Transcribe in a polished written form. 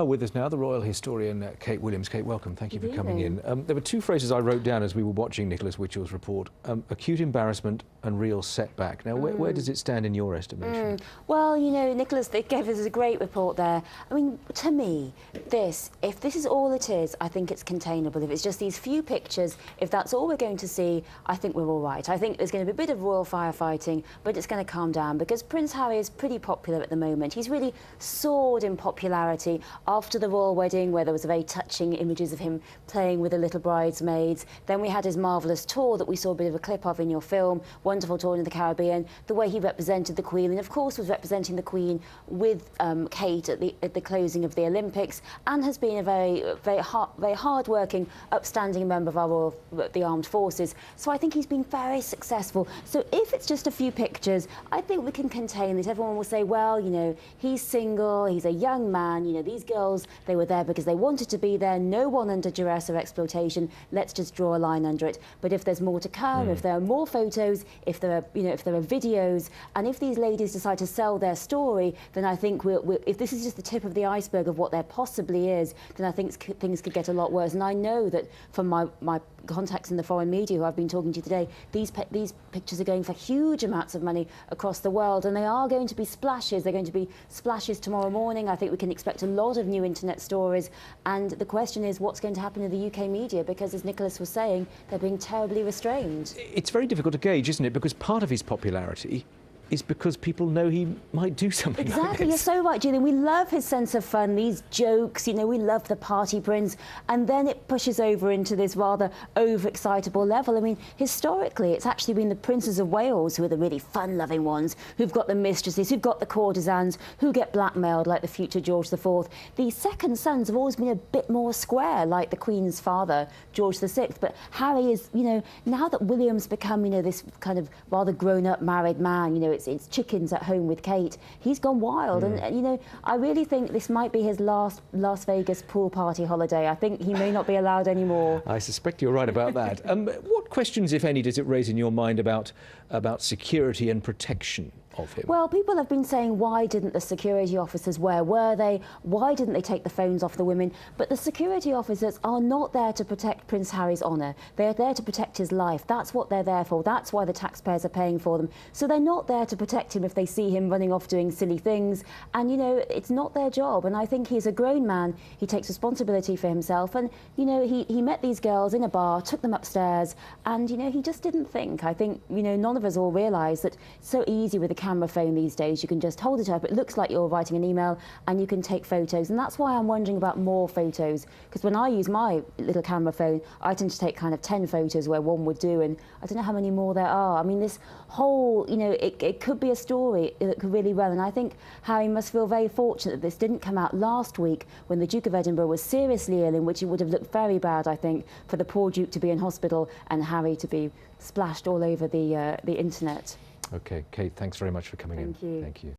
With us now, the royal historian Kate Williams. Kate, welcome. Thank you for coming in. Evening. There were two phrases I wrote down as we were watching Nicholas Witchell's report: acute embarrassment and real setback. Now, where does it stand in your estimation? Well, you know, Nicholas gave us a great report there. I mean, to me, if this is all it is, I think it's containable. If it's just these few pictures, if that's all we're going to see, I think we're all right. I think there's going to be a bit of royal firefighting, but it's going to calm down because Prince Harry is pretty popular at the moment. He's really soared in popularity after the royal wedding, where there was very touching images of him playing with the little bridesmaids. Then we had his marvellous tour that we saw a bit of a clip of in your film, wonderful tour in the Caribbean, the way he represented the Queen, and of course was representing the Queen with Kate at the closing of the Olympics, and has been a very hard-working, upstanding member of our the armed forces. So I think he's been very successful. So if it's just a few pictures, I think we can contain this. Everyone will say, well, you know, he's single, he's a young man, you know, these girls, they were there because they wanted to be there, no one under duress or exploitation, let's just draw a line under it. But if there's more to come, if there are more photos, if there are videos, and if these ladies decide to sell their story, then I think if this is just the tip of the iceberg of what there possibly is, then I think things could get a lot worse. And I know that from my contacts in the foreign media who I've been talking to today, these pictures are going for huge amounts of money across the world, and they are going to be splashes. They're going to be splashes tomorrow morning. I think we can expect a lot of new internet stories, and the question is what's going to happen in the UK media, because as Nicholas was saying, they're being terribly restrained. It's very difficult to gauge, isn't it? Because part of his popularity is because people know he might do something like Exactly, this. you're so right, Julian. We love his sense of fun, these jokes, you know, we love the party prince, and then it pushes over into this rather overexcitable level. I mean, historically, it's actually been the princes of Wales who are the really fun-loving ones, who've got the mistresses, who've got the courtesans, who get blackmailed like the future George IV. The second sons have always been a bit more square, like the Queen's father, George VI. But Harry is, you know, now that William's become, you know, this kind of rather grown-up married man, you know, it's chickens at home with Kate, he's gone wild. And you know, I really think this might be his last Las Vegas pool party holiday. I think he may not be allowed anymore. I suspect you're right about that. What questions, if any, does it raise in your mind about security and protection of him? Well, people have been saying, why didn't the security officers, where were they? Why didn't they take the phones off the women? But the security officers are not there to protect Prince Harry's honour. They're there to protect his life. That's what they're there for. That's why the taxpayers are paying for them. So they're not there to protect him if they see him running off doing silly things. And, you know, it's not their job. And I think he's a grown man. He takes responsibility for himself. And, you know, he met these girls in a bar, took them upstairs, and, you know, he just didn't think. I think, you know, none of us all realise that it's so easy with a camera phone these days. You can just hold it up, it looks like you're writing an email, and you can take photos. And that's why I'm wondering about more photos, because when I use my little camera phone, I tend to take kind of 10 photos where one would do, and I don't know how many more there are. I mean, this whole, you know, it could be a story that could really run, and I think Harry must feel very fortunate that this didn't come out last week when the Duke of Edinburgh was seriously ill, in which it would have looked very bad, I think, for the poor Duke to be in hospital and Harry to be splashed all over the internet. Okay, Kate, thanks very much for coming in. Thank you. Thank you.